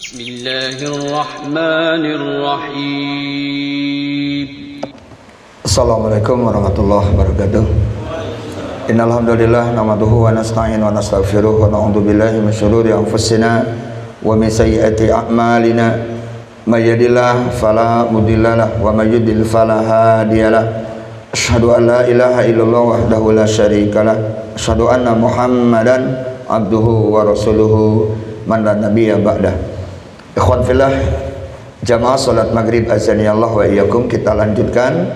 Bismillahirrahmanirrahim. Assalamualaikum warahmatullahi wabarakatuh. Innal hamdalillah nahmaduhu wa nasta'inu wa nastaghfiruh wa na'udzu billahi min syururi anfusina wa min sayyiati a'malina. May yahdihillahu fala mudhillalah wa may yudhlil fala hadiyalah. Asyhadu an la ilaha illallah wahdahu la syarikalah. Asyhadu anna Muhammadan abduhu wa rasuluhu man la nabiyya ba'dah. Ikhwan fillah, jamaah salat maghrib azanillah wa iyyakum, kita lanjutkan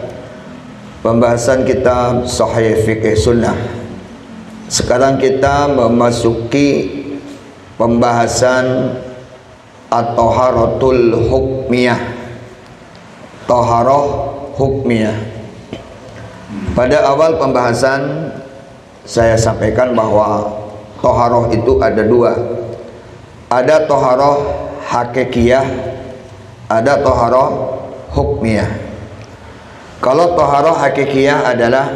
pembahasan kitab Sahih Fiqh Sunnah. Sekarang kita memasuki pembahasan at-taharatul hukmiyah. Taharah hukmiyah. Pada awal pembahasan saya sampaikan bahwa taharah itu ada dua. Ada taharah hakikiyah, ada taharah hukmiyah. Kalau taharah hakikiyah adalah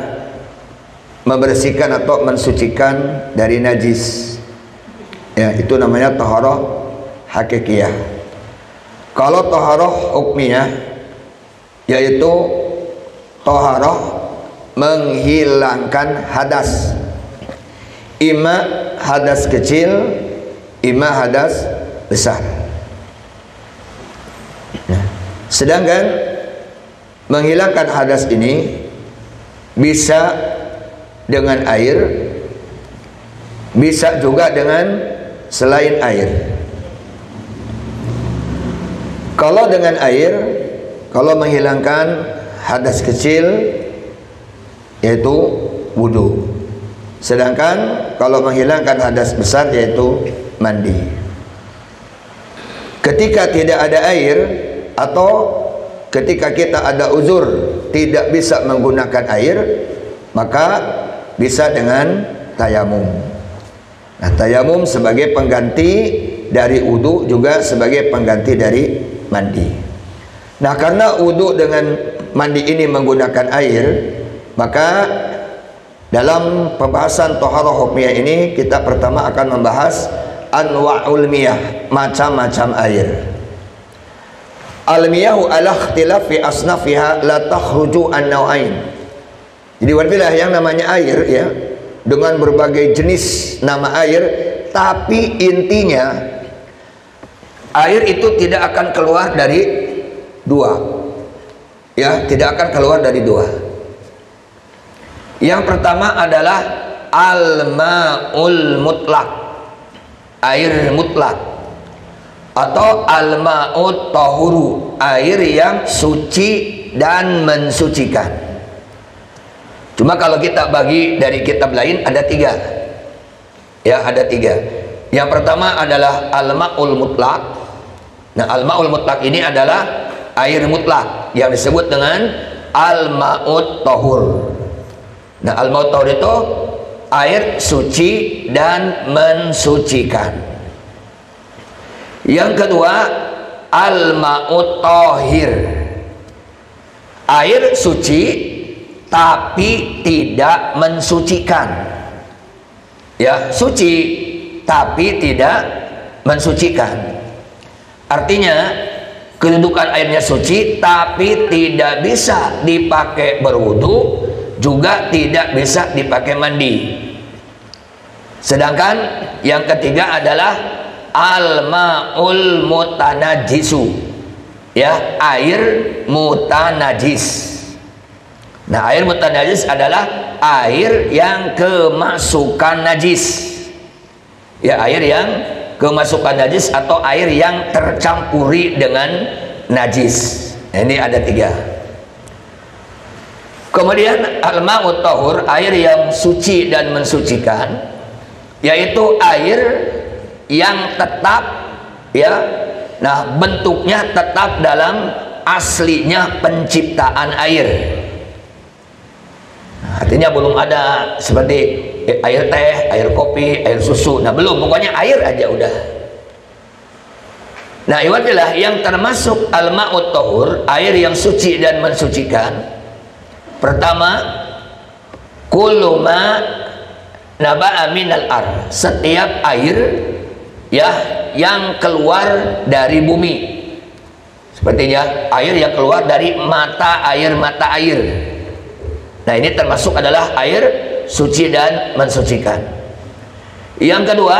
membersihkan atau mensucikan dari najis, ya, itu namanya taharah hakikiyah. Kalau taharah hukmiyah, yaitu taharah menghilangkan hadas, ima hadas kecil, ima hadas besar. Sedangkan menghilangkan hadas ini bisa dengan air, bisa juga dengan selain air. Kalau dengan air, kalau menghilangkan hadas kecil yaitu wudu. Sedangkan kalau menghilangkan hadas besar yaitu mandi. Ketika tidak ada air atau ketika kita ada uzur tidak bisa menggunakan air, maka bisa dengan tayamum. Nah, tayamum sebagai pengganti dari wudu, juga sebagai pengganti dari mandi. Nah, karena wudu dengan mandi ini menggunakan air, maka dalam pembahasan taharah hukmiyah ini kita pertama akan membahas anwa'ul miyah, macam-macam air. Al-miyahu ala ikhtilafi asnafiha la takhruju an naw'ain. Jadi wartilah yang namanya air, ya, dengan berbagai jenis nama air, tapi intinya air itu tidak akan keluar dari dua, ya, tidak akan keluar dari dua. Yang pertama adalah al-ma'ul mutlak, air mutlak, atau al-ma'ut tahuru, air yang suci dan mensucikan. Cuma kalau kita bagi dari kitab lain ada tiga, ya, ada tiga. Yang pertama adalah al-ma'ul mutlak. Nah, al-ma'ul mutlak ini adalah air mutlak yang disebut dengan al-ma'ut tahur. Nah, al-ma'ut tahur itu air suci dan mensucikan. Yang kedua, al-ma'ut tahir, air suci tapi tidak mensucikan, ya, suci tapi tidak mensucikan. Artinya kedudukan airnya suci tapi tidak bisa dipakai berwudu, juga tidak bisa dipakai mandi. Sedangkan yang ketiga adalah al-ma'ul mutanajisu, ya, air mutanajis. Nah, air mutanajis adalah air yang kemasukan najis, ya, air yang kemasukan najis atau air yang tercampuri dengan najis. Nah, ini ada tiga. Kemudian al-ma'ut tahur, air yang suci dan mensucikan, yaitu air yang tetap, ya, nah, bentuknya tetap dalam aslinya penciptaan air. Nah, artinya belum ada seperti air teh, air kopi, air susu. Nah, belum, pokoknya air aja udah. Nah, iwadilah yang termasuk al-ma'ut tahur, air yang suci dan mensucikan. Pertama, kullu ma naba'a minal ar, setiap air, ya, yang keluar dari bumi, sepertinya air yang keluar dari mata air. Nah, ini termasuk adalah air suci dan mensucikan. Yang kedua,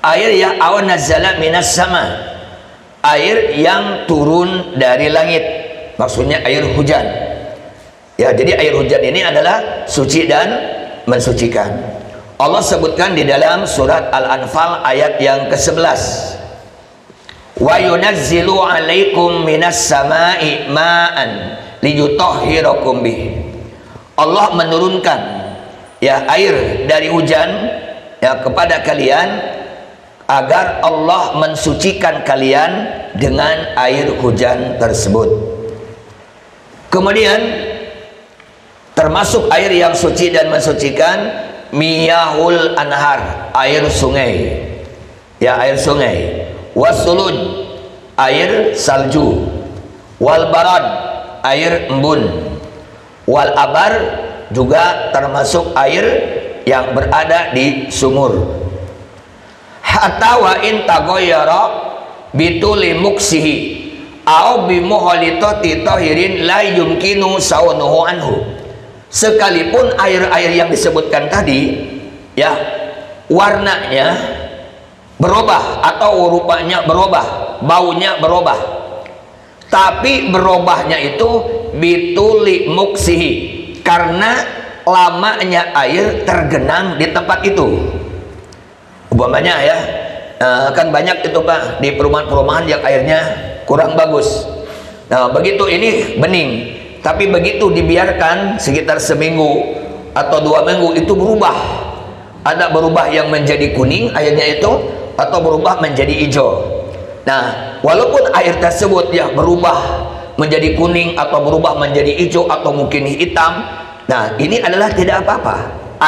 air yang awan nazala minas sama, air yang turun dari langit, maksudnya air hujan. Ya, jadi air hujan ini adalah suci dan mensucikan. Allah sebutkan di dalam surat Al-Anfal ayat yang ke-11, wa yunazzilu alaikum minas sama'i ma'an liyutahhirakum bih. Allah menurunkan ya air dari hujan ya kepada kalian agar Allah mensucikan kalian dengan air hujan tersebut. Kemudian termasuk air yang suci dan mensucikan miyahul anhar, air sungai, ya air sungai, wasulun, air salju, wal barad, air embun, wal abar, juga termasuk air yang berada di sumur. Hatta wa in taghayyara bituli muksihi au bimuhalitati tahirin la yumkinu saunuhu anhu. Sekalipun air-air yang disebutkan tadi ya warnanya berubah atau rupanya berubah, baunya berubah, tapi berubahnya itu bituli muksihi, karena lamanya air tergenang di tempat itu. Umpamanya ya kan banyak itu Pak di perumahan-perumahan yang airnya kurang bagus. Nah, begitu ini bening, tapi begitu dibiarkan sekitar seminggu atau 2 minggu itu berubah. Ada berubah yang menjadi kuning airnya itu, atau berubah menjadi hijau. Nah, walaupun air tersebut ya berubah menjadi kuning atau berubah menjadi hijau atau mungkin hitam, nah ini adalah tidak apa-apa.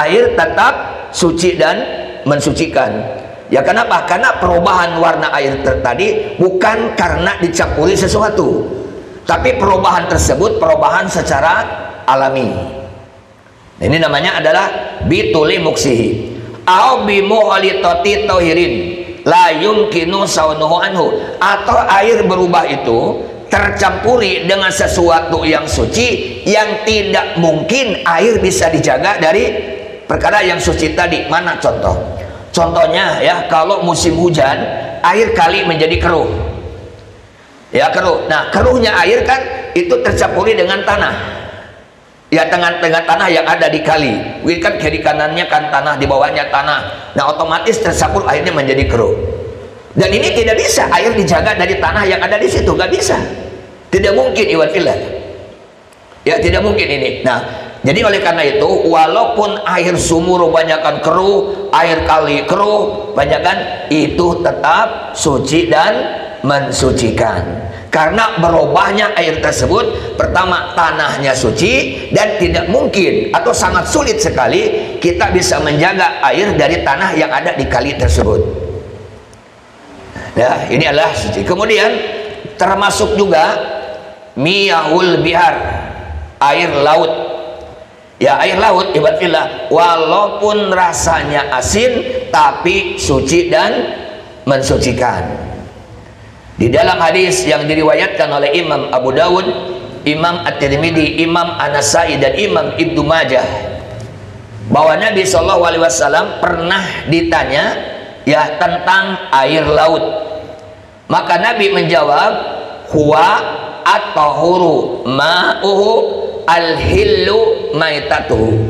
Air tetap suci dan mensucikan. Ya kenapa? Karena perubahan warna air tadi bukan karena dicampuri sesuatu, tapi perubahan tersebut perubahan secara alami. Ini namanya adalah bituli muksihi au bimuhalitati tahirin la yumkinu saunuhu anhu, atau air berubah itu tercampuri dengan sesuatu yang suci yang tidak mungkin air bisa dijaga dari perkara yang suci tadi. Mana contoh? Contohnya ya, kalau musim hujan air kali menjadi keruh. Ya keruh. Nah, keruhnya air kan itu tercampuri dengan tanah. Ya dengan tanah yang ada di kali. Ini kan kiri kanannya kan tanah, di bawahnya tanah. Nah, otomatis tercampur airnya menjadi keruh. Dan ini tidak bisa air dijaga dari tanah yang ada di situ, nggak bisa. Tidak mungkin, iwan fillah. Ya tidak mungkin ini. Nah, jadi oleh karena itu, walaupun air sumur banyakkan keruh, air kali keruh banyakkan, itu tetap suci dan mensucikan. Karena berubahnya air tersebut, pertama tanahnya suci, dan tidak mungkin atau sangat sulit sekali kita bisa menjaga air dari tanah yang ada di kali tersebut. Ya, ini adalah suci. Kemudian termasuk juga miyahul bihar, air laut. Ya air laut ibadillah, walaupun rasanya asin tapi suci dan mensucikan. Di dalam hadis yang diriwayatkan oleh Imam Abu Dawud, Imam At-Tirmidzi, Imam An-Nasai dan Imam Ibnu Majah, bahwa Nabi SAW pernah ditanya ya tentang air laut. Maka Nabi menjawab, huwa at-tahuru ma'uhu al-hillu maitatuhu.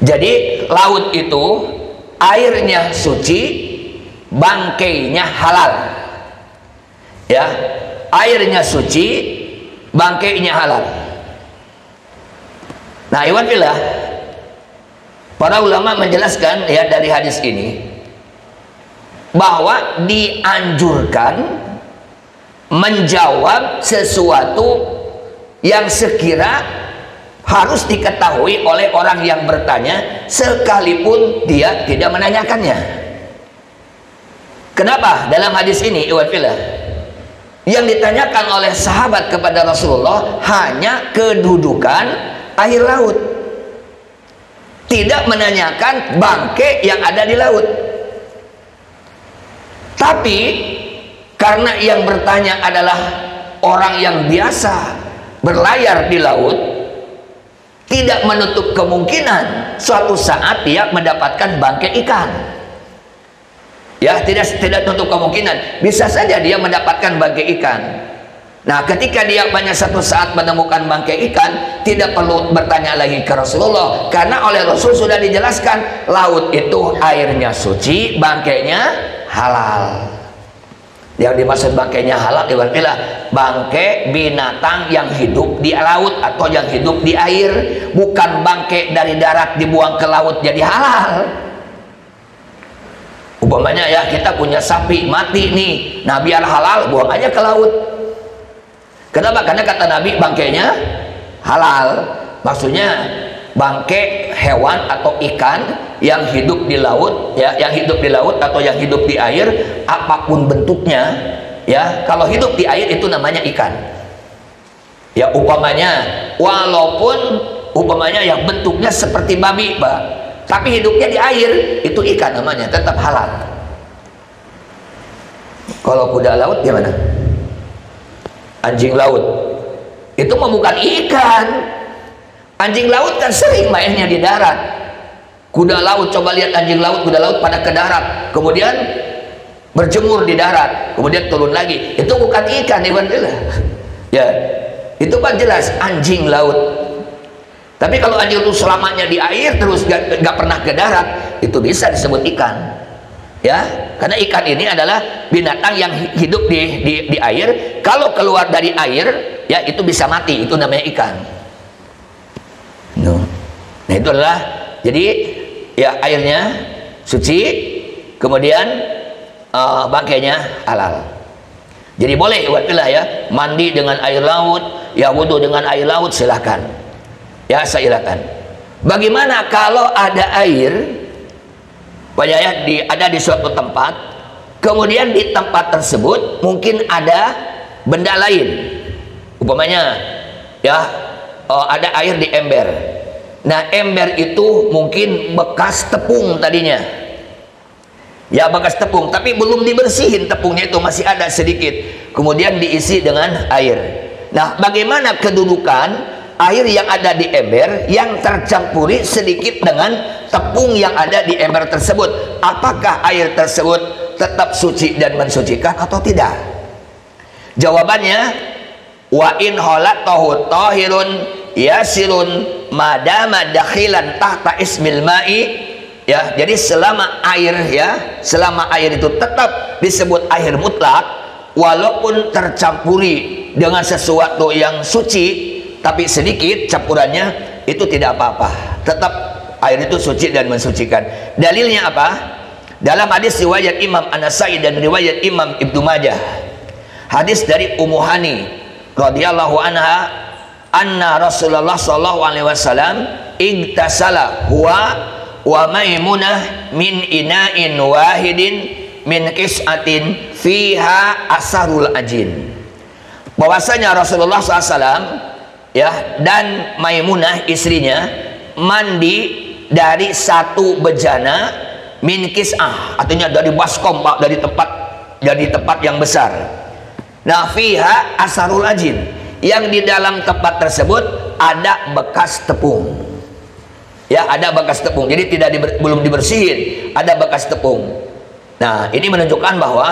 Jadi laut itu airnya suci, bangkainya halal. Ya, airnya suci, bangkainya halal. Nah, iwan billah, para ulama menjelaskan ya dari hadis ini bahwa dianjurkan menjawab sesuatu yang sekira harus diketahui oleh orang yang bertanya sekalipun dia tidak menanyakannya. Kenapa? Dalam hadis ini iwan fillah, yang ditanyakan oleh sahabat kepada Rasulullah hanya kedudukan air laut, tidak menanyakan bangkai yang ada di laut. Tapi karena yang bertanya adalah orang yang biasa berlayar di laut, tidak menutup kemungkinan suatu saat dia mendapatkan bangkai ikan. Ya, tidak menutup kemungkinan, bisa saja dia mendapatkan bangkai ikan. Nah, ketika dia banyak satu saat menemukan bangkai ikan, tidak perlu bertanya lagi ke Rasulullah, karena oleh Rasul sudah dijelaskan laut itu airnya suci, bangkainya halal. Yang dimaksud bangkainya halal ibaratnya bangkai binatang yang hidup di laut atau yang hidup di air, bukan bangkai dari darat dibuang ke laut jadi halal. Umpamanya ya, kita punya sapi mati nih, nah biar halal buang aja ke laut. Kenapa? Karena kata Nabi bangkainya halal. Maksudnya bangkai hewan atau ikan yang hidup di laut, ya, yang hidup di laut atau yang hidup di air, apapun bentuknya, ya, kalau hidup di air itu namanya ikan. Ya, umpamanya walaupun umpamanya yang bentuknya seperti babi, Pak, tapi hidupnya di air, itu ikan namanya, tetap halal. Kalau kuda laut gimana? Anjing laut itu mah bukan ikan. Anjing laut kan sering mainnya di darat. Kuda laut, coba lihat anjing laut, kuda laut pada ke darat, kemudian berjemur di darat, kemudian turun lagi. Itu bukan ikan, ya, itu kan jelas anjing laut. Tapi kalau anjing itu selamanya di air terus gak pernah ke darat, itu bisa disebut ikan. Ya, karena ikan ini adalah binatang yang hidup di air. Kalau keluar dari air, ya itu bisa mati, itu namanya ikan. No. Nah, itu adalah, jadi ya airnya suci, kemudian bangkainya halal. Jadi boleh ya, mandi dengan air laut, ya wudhu dengan air laut, silahkan. Ya, silakan. Bagaimana kalau ada air, banyak ya, ada di suatu tempat, kemudian di tempat tersebut mungkin ada benda lain, umpamanya ya ada air di ember. Nah, ember itu mungkin bekas tepung tadinya, ya bekas tepung, tapi belum dibersihin, tepungnya itu masih ada sedikit, kemudian diisi dengan air. Nah, bagaimana kedudukan air yang ada di ember yang tercampuri sedikit dengan tepung yang ada di ember tersebut? Apakah air tersebut tetap suci dan mensucikan atau tidak? Jawabannya, wa in halatahu tahirun yasirun madama dakhilan tahta ismil ma'i. Ya, jadi selama air, ya, selama air itu tetap disebut air mutlak, walaupun tercampuri dengan sesuatu yang suci tapi sedikit campurannya, itu tidak apa-apa, tetap air itu suci dan mensucikan. Dalilnya apa? Dalam hadis riwayat Imam An-Nasai dan riwayat Imam Ibnu Majah, hadis dari Ummu Hani radhiyallahu anha, anna Rasulullah sallallahu alaihi wasallam igtasala huwa wa Maimunah min ina'in wahidin min qis'atin fiha asarul ajin. Bahwasanya Rasulullah SAW, ya, dan Maimunah istrinya mandi dari satu bejana min kis'ah, artinya dari baskom, Pak, dari tempat yang besar. Nah, fiha asarul ajin, yang di dalam tempat tersebut ada bekas tepung. Ya, ada bekas tepung. Jadi belum dibersihin, ada bekas tepung. Nah, ini menunjukkan bahwa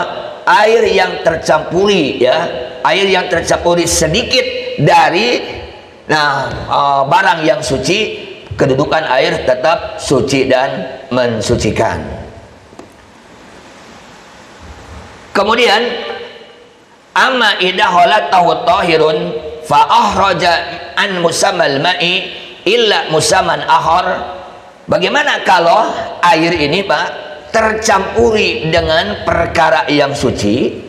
air yang tercampuri, ya, air yang tercampuri sedikit dari barang yang suci, kedudukan air tetap suci dan mensucikan. Kemudian amma idza halatahu tahirun fa ahraja an musammal ma'i illa musamman ahar. Bagaimana kalau air ini, Pak, tercampuri dengan perkara yang suci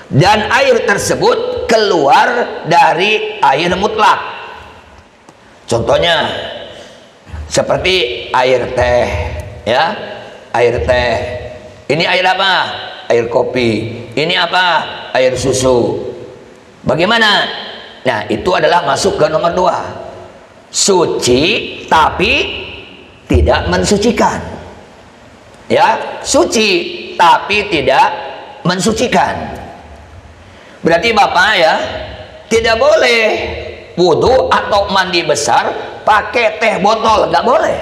dan air tersebut keluar dari air mutlak? Contohnya seperti air teh, ya, air teh. Ini air apa? Air kopi. Ini apa? Air susu. Bagaimana? Nah, itu adalah masuk ke nomor 2. Suci tapi tidak mensucikan. Ya, suci tapi tidak mensucikan. Berarti Bapak ya, tidak boleh wudhu atau mandi besar pakai teh botol, nggak boleh.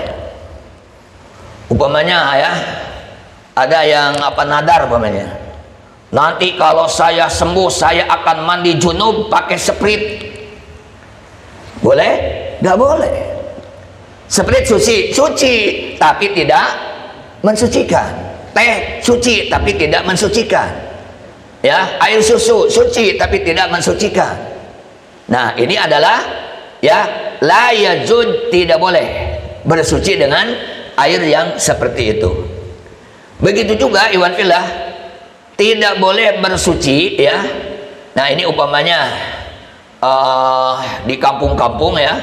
Umpamanya ya, ada yang nadar umpamanya, nanti kalau saya sembuh saya akan mandi junub pakai Sprite. Boleh? Nggak boleh. Sprite suci tapi tidak mensucikan. Teh suci tapi tidak mensucikan. Ya, air susu suci tapi tidak mensucikan. Nah, ini adalah ya, la yajud, tidak boleh bersuci dengan air yang seperti itu. Begitu juga iwan fillah, tidak boleh bersuci ya. Nah, ini umpamanya di kampung-kampung ya,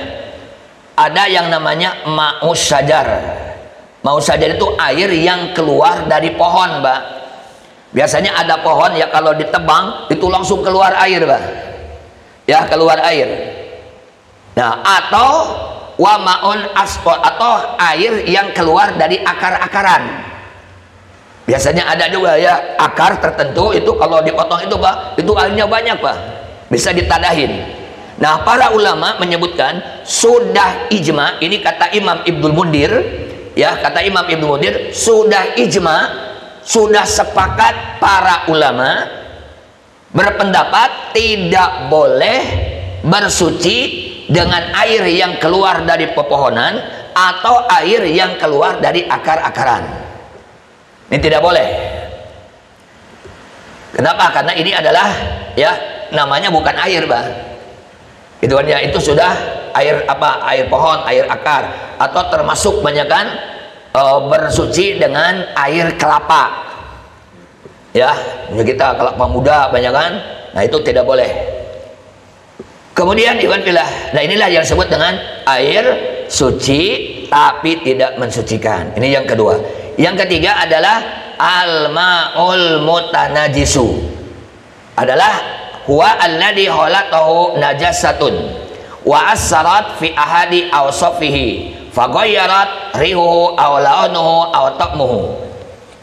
ada yang namanya ma'us syajar. Ma'us syajar itu air yang keluar dari pohon, Mbak. Biasanya ada pohon ya, kalau ditebang itu langsung keluar air, Mbak. Ya, keluar air. Nah, atau wa ma'un asqal, atau air yang keluar dari akar-akaran. Biasanya ada juga ya, akar tertentu itu kalau dipotong itu, Pak, itu airnya banyak, Pak. Bisa ditadahin. Nah, para ulama menyebutkan sudah ijma, ini kata Imam Ibnul Mundir, ya, kata Imam Ibnul Mundir, sudah ijma, sudah sepakat para ulama berpendapat tidak boleh bersuci dengan air yang keluar dari pepohonan atau air yang keluar dari akar-akaran. Ini tidak boleh. Kenapa? Karena ini adalah ya, namanya bukan air, Bang. Itu ya, itu sudah air apa? Air pohon, air akar, atau termasuk banyakan bersuci dengan air kelapa. Ya, kita kelapa muda banyak kan, nah itu tidak boleh. Kemudian iwan fillah, nah inilah yang disebut dengan air suci tapi tidak mensucikan. Ini yang kedua. Yang ketiga adalah al-ma'ul mutanajisu, adalah huwa alladhi khalaqahu najasatun wa assarat fi ahadi awsafihi faghayyarat rihuhu aw launuhu aw ta'muhu.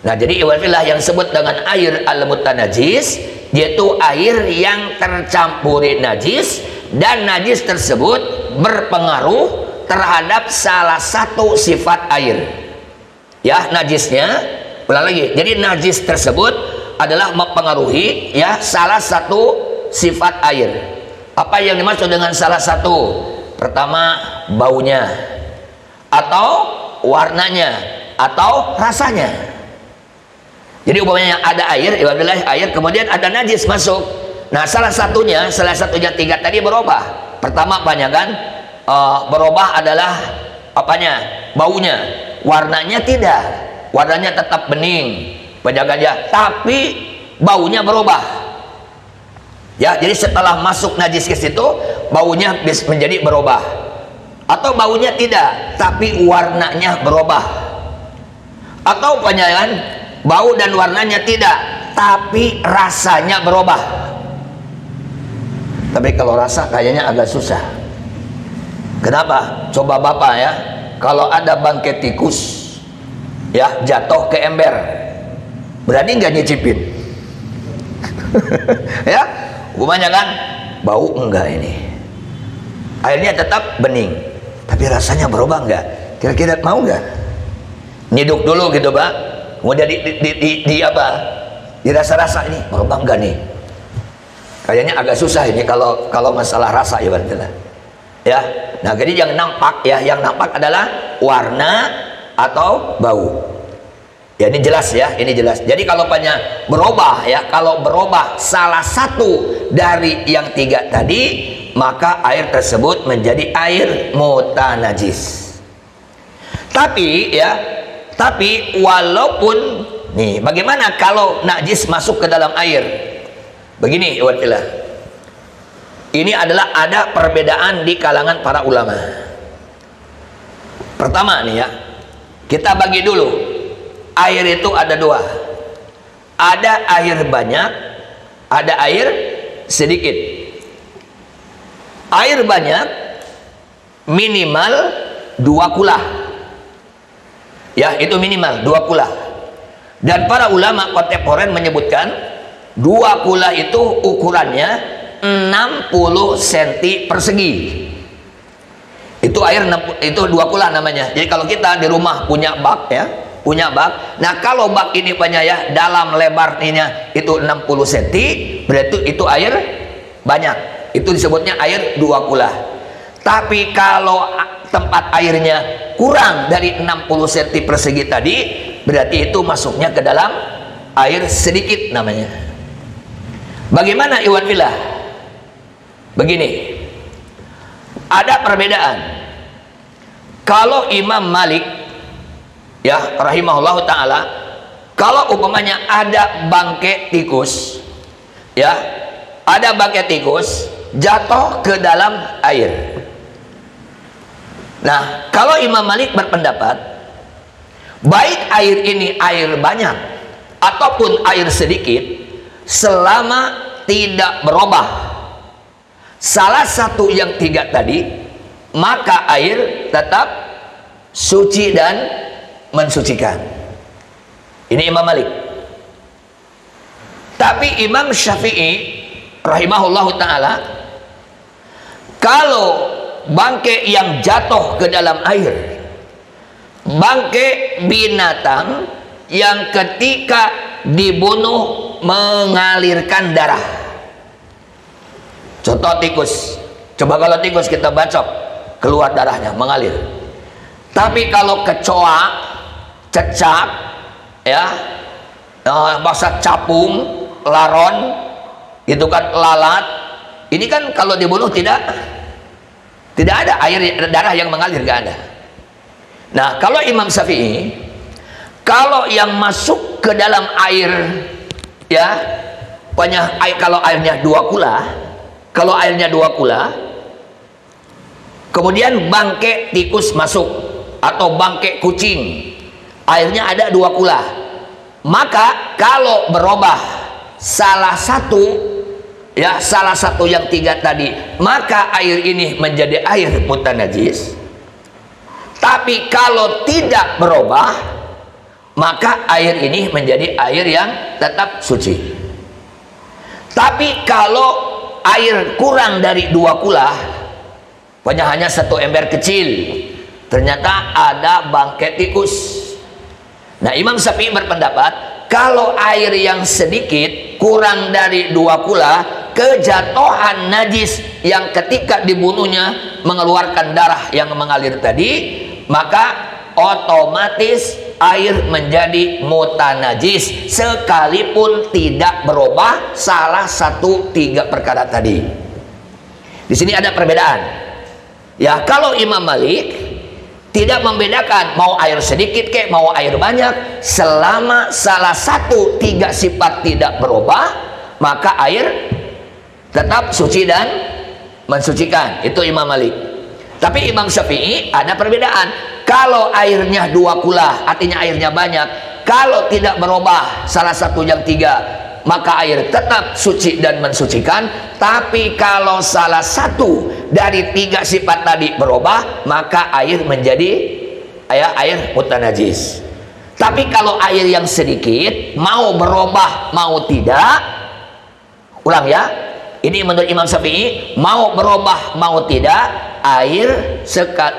Nah, jadi iwan fillah yang disebut dengan air al-mutanajis, yaitu air yang tercampuri najis, dan najis tersebut berpengaruh terhadap salah satu sifat air. Ya, najisnya, ulang lagi. Jadi najis tersebut adalah mempengaruhi ya salah satu sifat air. Apa yang dimaksud dengan salah satu? Pertama, baunya, atau warnanya, atau rasanya. Jadi umpamanya ada air, alhamdulillah air, kemudian ada najis masuk. Nah, salah satunya tiga tadi berubah. Pertama banyak kan, berubah adalah apanya? Baunya. Warnanya tidak. Warnanya tetap bening, banyak aja, tapi baunya berubah. Ya, jadi setelah masuk najis ke situ, baunya menjadi berubah. Atau baunya tidak, tapi warnanya berubah. Atau banyak kan, bau dan warnanya tidak, tapi rasanya berubah. Tapi kalau rasa kayaknya agak susah. Kenapa? Coba Bapak ya, kalau ada bangkai tikus ya jatuh ke ember, berani nggak nyicipin? Ya, umumnya kan bau enggak ini, airnya tetap bening, tapi rasanya berubah enggak? Kira-kira mau nggak? Nyiduk dulu gitu, Pak. Kemudian di apa? Dirasa-rasa ini berubah enggak nih? Kayaknya agak susah ini kalau masalah rasa ya, berarti. Ya. Nah, jadi yang nampak ya, yang nampak adalah warna atau bau. Ya, ini jelas ya, ini jelas. Jadi kalau banyak berubah ya, kalau berubah salah satu dari yang tiga tadi, maka air tersebut menjadi air mutanajis. Tapi ya, tapi walaupun nih, bagaimana kalau najis masuk ke dalam air? Begini, iwatilah. Ini adalah ada perbedaan di kalangan para ulama. Pertama nih ya, kita bagi dulu. Air itu ada dua. Ada air banyak, ada air sedikit. Air banyak minimal 2 kulah. Ya, itu minimal 2 kulah. Dan para ulama kontemporer menyebutkan 2 kula itu ukurannya 60 cm persegi. Itu air, itu 2 kula namanya. Jadi kalau kita di rumah punya bak ya, punya bak. Nah kalau bak ini punya ya, dalam lebarnya itu 60 cm, berarti itu air banyak. Itu disebutnya air 2 kula. Tapi kalau tempat airnya kurang dari 60 cm persegi tadi, berarti itu masuknya ke dalam air sedikit namanya. Bagaimana iwan fillah? Begini, ada perbedaan. Kalau Imam Malik ya rahimahullah ta'ala, kalau umpamanya ada bangkai tikus ya, ada bangkai tikus jatuh ke dalam air. Nah kalau Imam Malik berpendapat baik air ini air banyak ataupun air sedikit, selama tidak berubah salah satu yang 3 tadi, maka air tetap suci dan mensucikan. Ini Imam Malik. Tapi Imam Syafi'i rahimahullahu ta'ala, kalau bangkai yang jatuh ke dalam air, bangkai binatang yang ketika dibunuh mengalirkan darah, contoh tikus. Coba kalau tikus kita bacok, keluar darahnya mengalir. Tapi kalau kecoa, cecak ya, bahasa capung, laron, itu kan lalat, ini kan kalau dibunuh tidak ada air darah yang mengalir, gak ada. Nah kalau Imam Syafi'i, kalau yang masuk ke dalam air ya, pokoknya air, kalau airnya 2 kula, kalau airnya 2 kula, kemudian bangkai tikus masuk atau bangkai kucing, airnya ada 2 kula, maka kalau berubah salah satu ya, salah satu yang 3 tadi, maka air ini menjadi air mutanajis. Tapi kalau tidak berubah, maka air ini menjadi air yang tetap suci. Tapi kalau air kurang dari 2 kula, hanya 1 ember kecil, ternyata ada bangkai tikus. Nah Imam Syafi'i berpendapat, kalau air yang sedikit kurang dari 2 kula, kejatuhan najis yang ketika dibunuhnya mengeluarkan darah yang mengalir tadi, maka otomatis air menjadi mutanajis sekalipun tidak berubah salah satu 3 perkara tadi. Di sini ada perbedaan ya. Kalau Imam Malik tidak membedakan mau air sedikit kek mau air banyak, selama salah satu 3 sifat tidak berubah, maka air tetap suci dan mensucikan. Itu Imam Malik. Tapi Imam Syafi'i ada perbedaan. Kalau airnya 2 kula, artinya airnya banyak, kalau tidak berubah salah satu yang 3, maka air tetap suci dan mensucikan. Tapi kalau salah satu dari 3 sifat tadi berubah, maka air menjadi air mutanajis. Tapi kalau air yang sedikit mau berubah mau tidak, ulang ya, ini menurut Imam Syafi'i, mau berubah mau tidak, air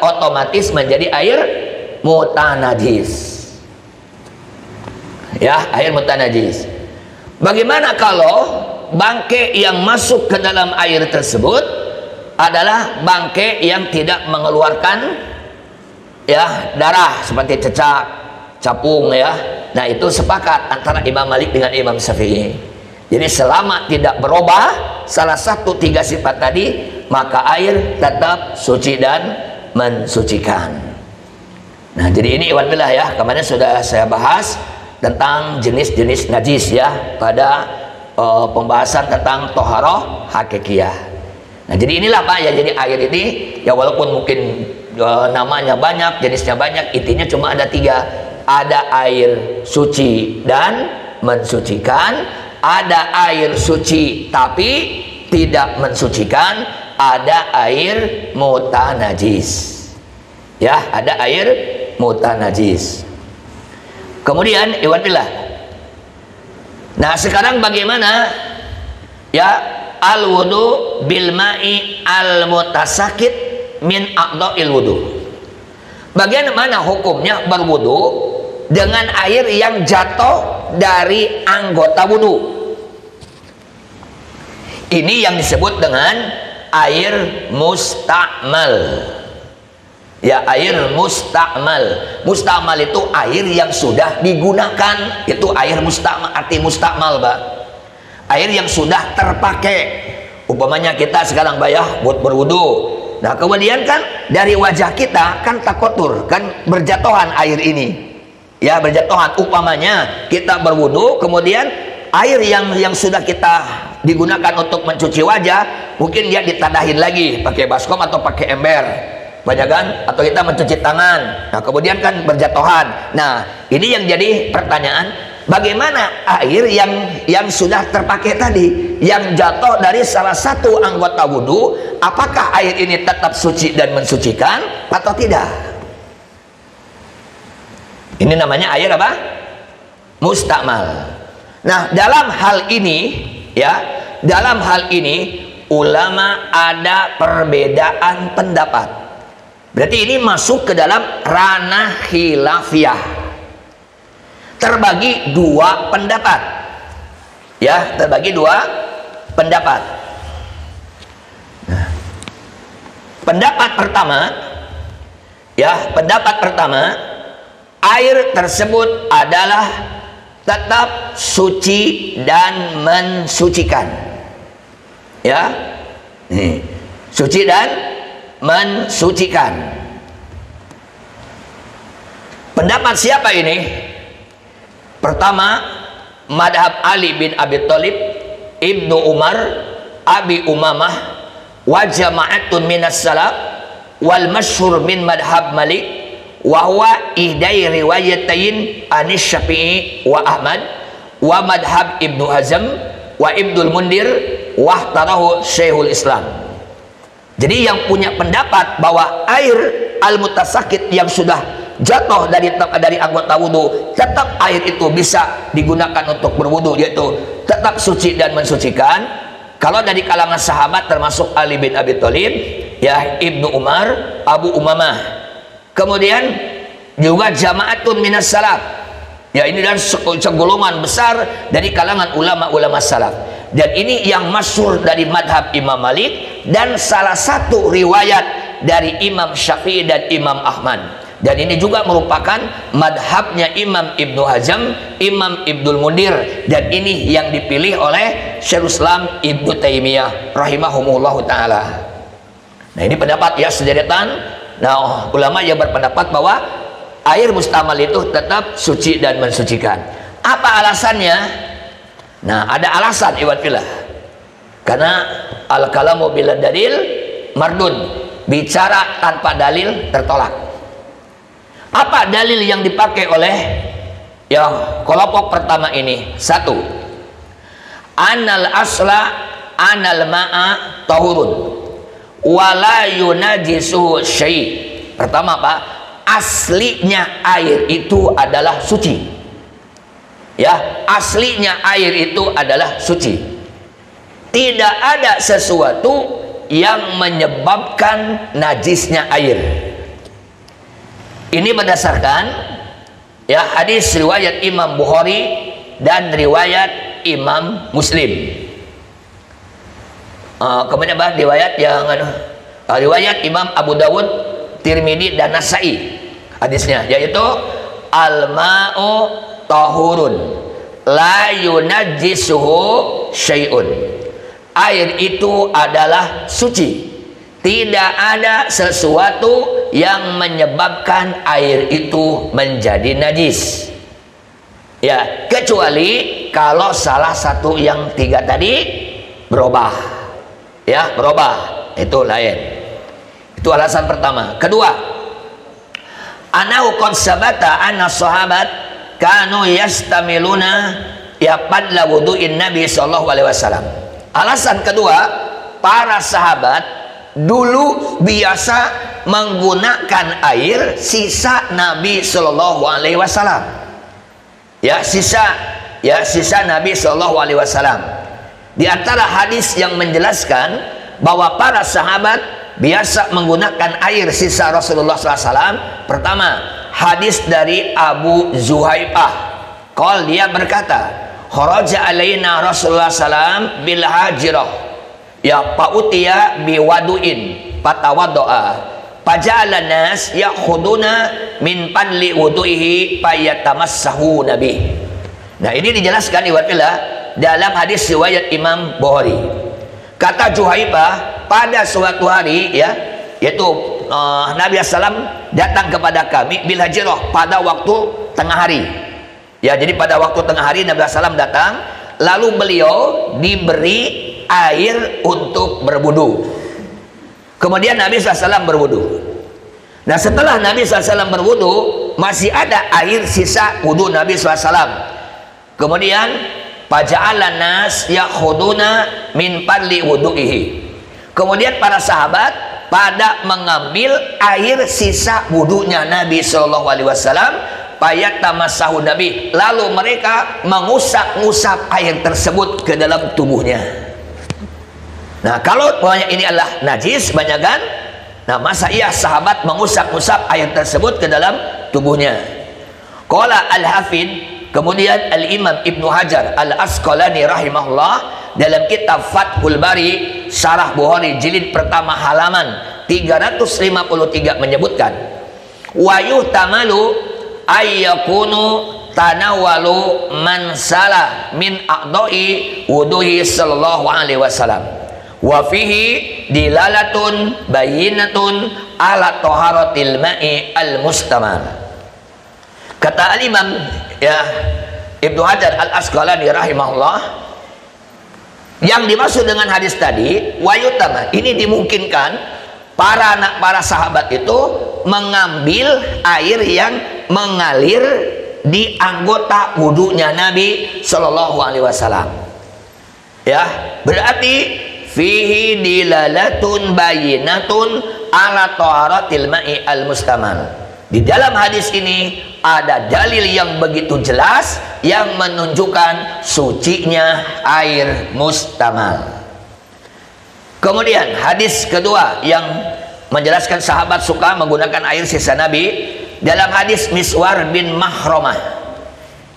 otomatis menjadi air mutanajis ya, air mutanajis. Bagaimana kalau bangkai yang masuk ke dalam air tersebut adalah bangkai yang tidak mengeluarkan ya darah seperti cecak, capung ya. Nah itu sepakat antara Imam Malik dengan Imam Syafi'i. Jadi selama tidak berubah salah satu 3 sifat tadi, maka air tetap suci dan mensucikan. Nah jadi ini iwan billah ya, kemarin sudah saya bahas tentang jenis-jenis najis ya pada pembahasan tentang toharoh hakikiyah. Nah jadi inilah Pak ya, jadi air ini ya walaupun mungkin namanya banyak, jenisnya banyak, intinya cuma ada 3. Ada air suci dan mensucikan, ada air suci tapi tidak mensucikan, ada air mutanajis ya, ada air mutanajis. Kemudian iwan billah, Nah, sekarang bagaimana ya al wudu bil ma'i al mutasakit min aqda'il wudu? Bagaimana hukumnya berwudu dengan air yang jatuh dari anggota wudu? Ini yang disebut dengan air mustakmal. Ya, air mustakmal. Mustakmal itu air yang sudah digunakan. Itu air mustakmal, arti mustakmal, Pak. Air yang sudah terpakai. Umpamanya kita sekarang bayah buat berwudu. Nah, kemudian kan dari wajah kita kan tak kotor, kan berjatuhan air ini. Ya, berjatuhan. Umpamanya kita berwudu, kemudian air yang sudah kita digunakan untuk mencuci wajah, mungkin dia ditadahin lagi pakai baskom atau pakai ember. Banyak kan? Atau kita mencuci tangan. Nah, kemudian kan berjatuhan. Nah, ini yang jadi pertanyaan, bagaimana air yang sudah terpakai tadi, yang jatuh dari salah satu anggota wudhu, apakah air ini tetap suci dan mensucikan atau tidak? Ini namanya air apa? Mustakmal. Nah, dalam hal ini ya, dalam hal ini ulama ada perbedaan pendapat. Berarti ini masuk ke dalam ranah khilafiyah. Terbagi dua pendapat. Ya, terbagi dua pendapat. Nah, pendapat pertama, ya, pendapat pertama, air tersebut adalah tetap suci dan mensucikan. Ya, nih, suci dan mensucikan. Pendapat siapa ini? Pertama, madhab Ali bin Abi Thalib, Ibnu Umar, Abi Umamah, wa jama'atun minas salaf, wal masyhur min madhab Malik, wa huwa ihdai riwayatain anis Syafi'i wa Ahmad, wa madhab Ibnu Hazm wa Ibnul Mundir, wa tarahu Syekhul Islam. Jadi yang punya pendapat bahwa air al-mutasakit yang sudah jatuh dari anggota wudhu, tetap air itu bisa digunakan untuk berwudhu, yaitu tetap suci dan mensucikan. Kalau dari kalangan sahabat termasuk Ali bin Abi Thalib, ya, Ibnu Umar, Abu Umamah. Kemudian juga jama'atun minas salaf. Ya, ini dan segolongan besar dari kalangan ulama-ulama salaf. Dan ini yang masyhur dari madhab Imam Malik dan salah satu riwayat dari Imam Syafi'i dan Imam Ahmad. Dan ini juga merupakan madhabnya Imam Ibnu Hazm, Imam Ibnul Mundir, dan ini yang dipilih oleh Syekhul Islam Ibnu Taimiyah rahimahumullahu taala. Nah, ini pendapat ya sederetan. Nah, ulama yang berpendapat bahwa air mustamal itu tetap suci dan mensucikan. Apa alasannya? Nah, ada alasan iwan fillah. Karena al-kalamu bila dalil mardun, bicara tanpa dalil tertolak. Apa dalil yang dipakai oleh ya kelompok pertama ini? Satu, anal asla anal ma'a tahurun wala yunajisu syai'. Pertama, Pak, aslinya air itu adalah suci. Ya, aslinya air itu adalah suci. Tidak ada sesuatu yang menyebabkan najisnya air. Ini berdasarkan ya hadis riwayat Imam Bukhari dan riwayat Imam Muslim. Kemudian riwayat yang riwayat Imam Abu Dawud, Tirmidzi dan Nasai hadisnya, yaitu al-ma'u tahurun la yunajjisuhu syai'un. Air itu adalah suci, tidak ada sesuatu yang menyebabkan air itu menjadi najis, ya, kecuali kalau salah satu yang tiga tadi berubah, ya, berubah, itu lain. Itu alasan pertama. Kedua, anahu qad sabata anna sahabat kanu yastamiluna ya padla wudu'in Nabi sallallahu alaihi wasallam. Alasan kedua, para sahabat dulu biasa menggunakan air sisa Nabi sallallahu alaihi wasallam. Ya, sisa ya sisa Nabi Shallallahu Alaihi Wasallam. Di antara hadis yang menjelaskan bahwa para sahabat biasa menggunakan air sisa Rasulullah SAW. Pertama, hadis dari Abu Zuhaibah, qol dia berkata, kharaja alaina Rasulullah SAW bil hajirah, ya pautiya biwaduin patawaddoa paja'ala nas yakhuduna min panli wudu'ihi payatamassahu nabi. Nah, ini dijelaskan iwatilah dalam hadis riwayat Imam Bukhari. Kata Juhaibah, pada suatu hari ya, yaitu Nabi SAW datang kepada kami bil hajirah, pada waktu tengah hari. Ya, jadi pada waktu tengah hari Nabi SAW datang, lalu beliau diberi air untuk berwudu. Kemudian Nabi SAW berwudu. Nah, setelah Nabi SAW berwudu, masih ada air sisa wudu Nabi SAW. Kemudian paja'alan nas yakhuduna min padli wudu'ihi. Kemudian para sahabat pada mengambil air sisa wudunya Nabi SAW, payatamassahu nabi, lalu mereka mengusap-ngusap air tersebut ke dalam tubuhnya. Nah, kalau ini adalah najis banyakan, nah masa iya sahabat mengusap-ngusap air tersebut ke dalam tubuhnya. Qala al-Hafidh, kemudian al-Imam Ibnu Hajar al-Asqalani rahimahullah dalam kitab Fathul Bari Syarah Bukhari jilid pertama halaman 353 menyebutkan, wa yuhtamalu ayyakunu tanawalu man sala min a'dha'i wuduhi sallallahu alaihi wasallam. Wa fihi dilalatun bayyinatun ala taharatil ma'i al-mustamal. Kata al-Imam ya Ibnu Hajar al-Asqalani rahimahullah, yang dimaksud dengan hadis tadi wayutama, ini dimungkinkan para sahabat itu mengambil air yang mengalir di anggota wudunya Nabi Shallallahu Alaihi Wasallam. Ya, berarti fihi dilalatun bayyinatun ala taharatil ma'i al-mustamal. Di dalam hadis ini ada dalil yang begitu jelas yang menunjukkan sucinya air mustamal. Kemudian hadis kedua yang menjelaskan sahabat suka menggunakan air sisa Nabi, dalam hadis Miswar bin Mahromah.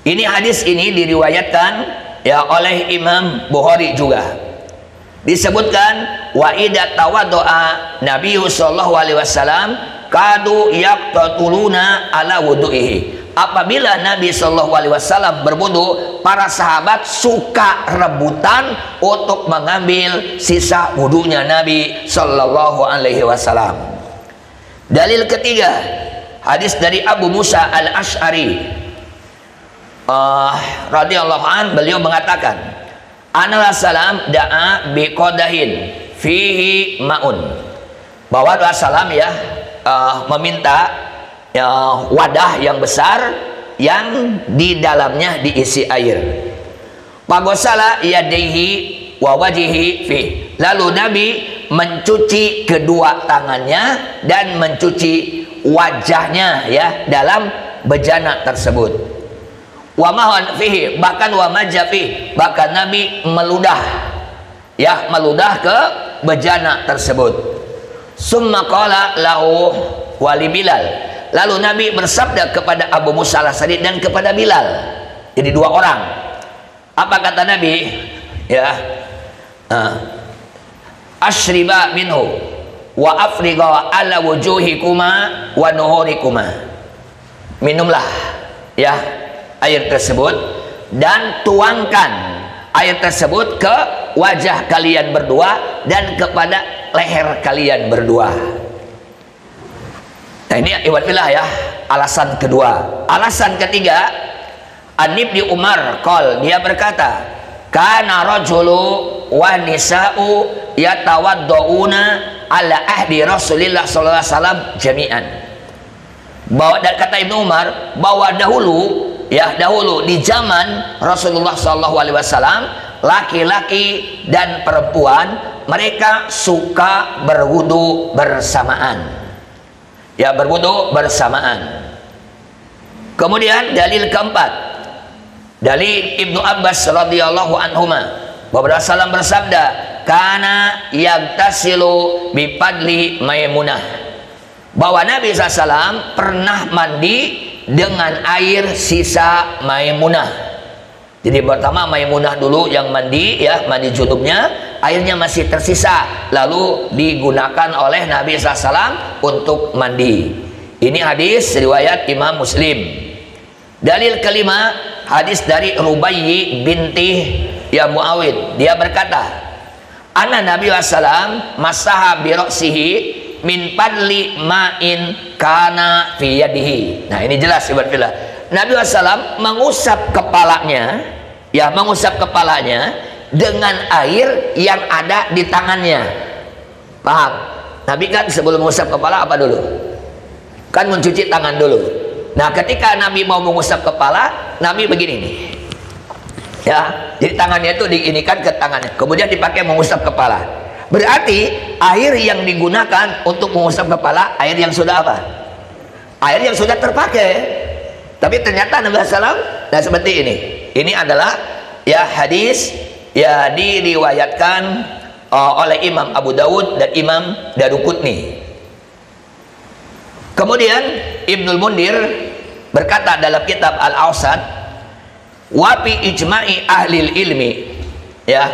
Ini hadis ini diriwayatkan ya oleh Imam Bukhari juga. Disebutkan wa idza tawaddoa Nabi sallallahu alaihi wasallam kadu yaqtatuluna ala wudu'ihi. Apabila Nabi sallallahu alaihi wasallam berwudu, para sahabat suka rebutan untuk mengambil sisa wudunya Nabi sallallahu alaihi wasallam. Dalil ketiga, hadis dari Abu Musa al-Ash'ari radhiyallahu an, beliau mengatakan, Anal salam da'a biqadahin fihi ma'un, bahwa Rasulullah ya meminta wadah yang besar yang di dalamnya diisi air. Pagosala yadaihi wa wajihi fi, lalu Nabi mencuci kedua tangannya dan mencuci wajahnya ya dalam bejana tersebut. Wa mahan fihi, bahkan wa majafi, bahkan Nabi meludah ya, meludah ke bejana tersebut. Summa qala lahu wali Bilal, lalu Nabi bersabda kepada Abu Musa al-Ash'ari dan kepada Bilal, jadi dua orang. Apa kata Nabi ya, ashriba minhu wa afrigha ala wujuhikuma wa nuhurikuma, minumlah ya air tersebut dan tuangkan air tersebut ke wajah kalian berdua dan kepada leher kalian berdua. Nah, ini iwatilah ya alasan kedua. Alasan ketiga, An Ibnu Umar qol, dia berkata, kana rajulu wa nisa'u yatawaddauna ala ahdi Rasulillah sallallahu alaihi wasallam jami'an. Bahwa, dan kata Ibnu Umar, bahwa dahulu di zaman Rasulullah SAW, laki-laki dan perempuan mereka suka berwudu bersamaan. Ya, berwudu bersamaan. Kemudian dalil keempat, Dari Ibnu Abbas radhiyallahu anhuma, bahwa Rasulullah bersabda, kana yagtasilu bipadli Maimunah, bahwa Nabi SAW pernah mandi dengan air sisa Maimunah. Jadi pertama Maimunah dulu yang mandi, ya, mandi junubnya, airnya masih tersisa, lalu digunakan oleh Nabi SAW untuk mandi. Ini hadis riwayat Imam Muslim. Dalil kelima, hadis dari Rubayyi binti ya Muawid. Dia berkata, anna Nabi SAW masaha biroksihi min padli ma'in kana fi yadihi. Nah ini jelas ibarat Nabi SAW mengusap kepalanya, ya, mengusap kepalanya dengan air yang ada di tangannya. Paham? Nabi kan sebelum mengusap kepala apa dulu? Kan mencuci tangan dulu. Nah ketika Nabi mau mengusap kepala, Nabi begini nih, ya, jadi tangannya itu diinikan ke tangannya, kemudian dipakai mengusap kepala. Berarti air yang digunakan untuk mengusap kepala, air yang sudah apa? Air yang sudah terpakai. Tapi ternyata Nabi SAW, nah seperti ini. Ini adalah ya hadis ya diriwayatkan oleh Imam Abu Dawud dan Imam Daruqutni. Kemudian Ibnul Mundir berkata dalam kitab Al-Awsat, wa fi ijma'i ahli ilmi, ya,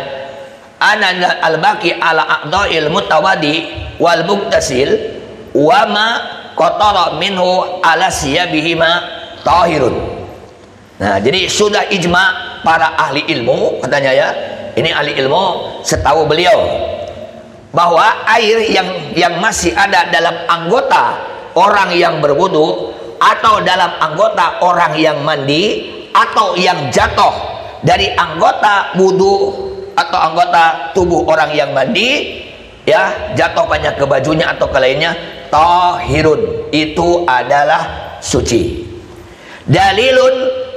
ana al-baqi ala a'dha'il mutawadi wal muktasil wa ma qatara minhu ala siyabihima tahirun. Nah jadi sudah ijma para ahli ilmu, katanya, ya, ini ahli ilmu setahu beliau, bahwa air yang masih ada dalam anggota orang yang berwudu, atau dalam anggota orang yang mandi, atau yang jatuh dari anggota wudu atau anggota tubuh orang yang mandi, ya, jatuh banyak ke bajunya atau ke lainnya, tahirun, itu adalah suci. Dalilun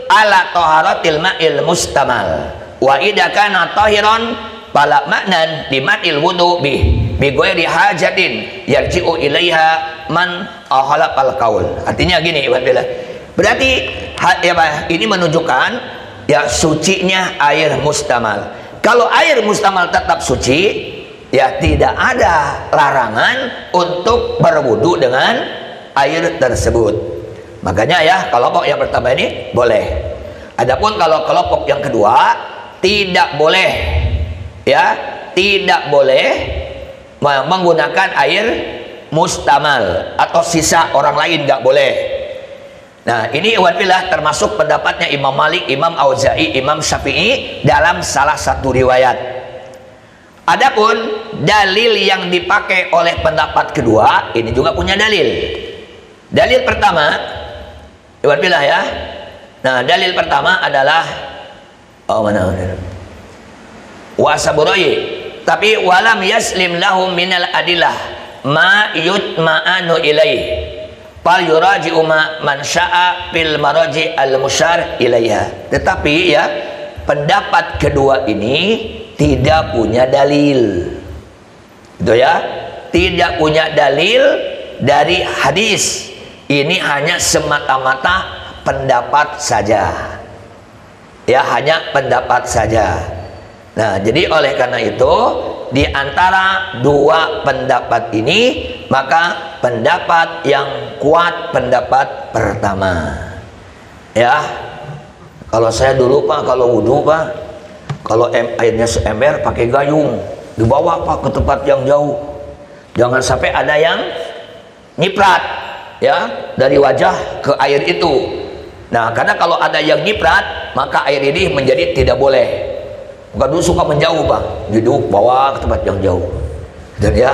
ala taharatil ma'il mustamal wa idza kana tahiran fala ma'nan limanil wudu bi ghairi hajatin yarji'u ilaiha man ahalaqal qaul. Artinya gini, berarti ya, ini menunjukkan ya sucinya air mustamal. Kalau air mustamal tetap suci, ya tidak ada larangan untuk berwudu dengan air tersebut. Makanya ya kelompok yang pertama ini boleh. Adapun kalau kelompok yang kedua tidak boleh, ya, tidak boleh menggunakan air mustamal atau sisa orang lain, nggak boleh. Nah ini wafilah termasuk pendapatnya Imam Malik, Imam Auza'i, Imam Syafi'i dalam salah satu riwayat. Adapun dalil yang dipakai oleh pendapat kedua ini juga punya dalil. Dalil pertama, ibaratlah, ya. Nah, dalil pertama adalah wasaburai, tapi walam yaslim lahum minal adillah ma yutma'anu ilaih fal yuraji'u man sya'a fil maraji al musyar ilaiha. Tetapi ya pendapat kedua ini tidak punya dalil, itu ya, tidak punya dalil dari hadis. Ini hanya semata-mata pendapat saja, ya, hanya pendapat saja. Nah jadi oleh karena itu di antara dua pendapat ini, maka pendapat yang kuat pendapat pertama, ya. Kalau saya dulu Pak, kalau wudhu Pak, kalau airnya seember pakai gayung, dibawa Pak ke tempat yang jauh, jangan sampai ada yang nyiprat, ya, dari wajah ke air itu. Nah karena kalau ada yang nyiprat, maka air ini menjadi tidak boleh. Bukan dulu suka menjauh Pak, duduk bawa ke tempat yang jauh. Dan ya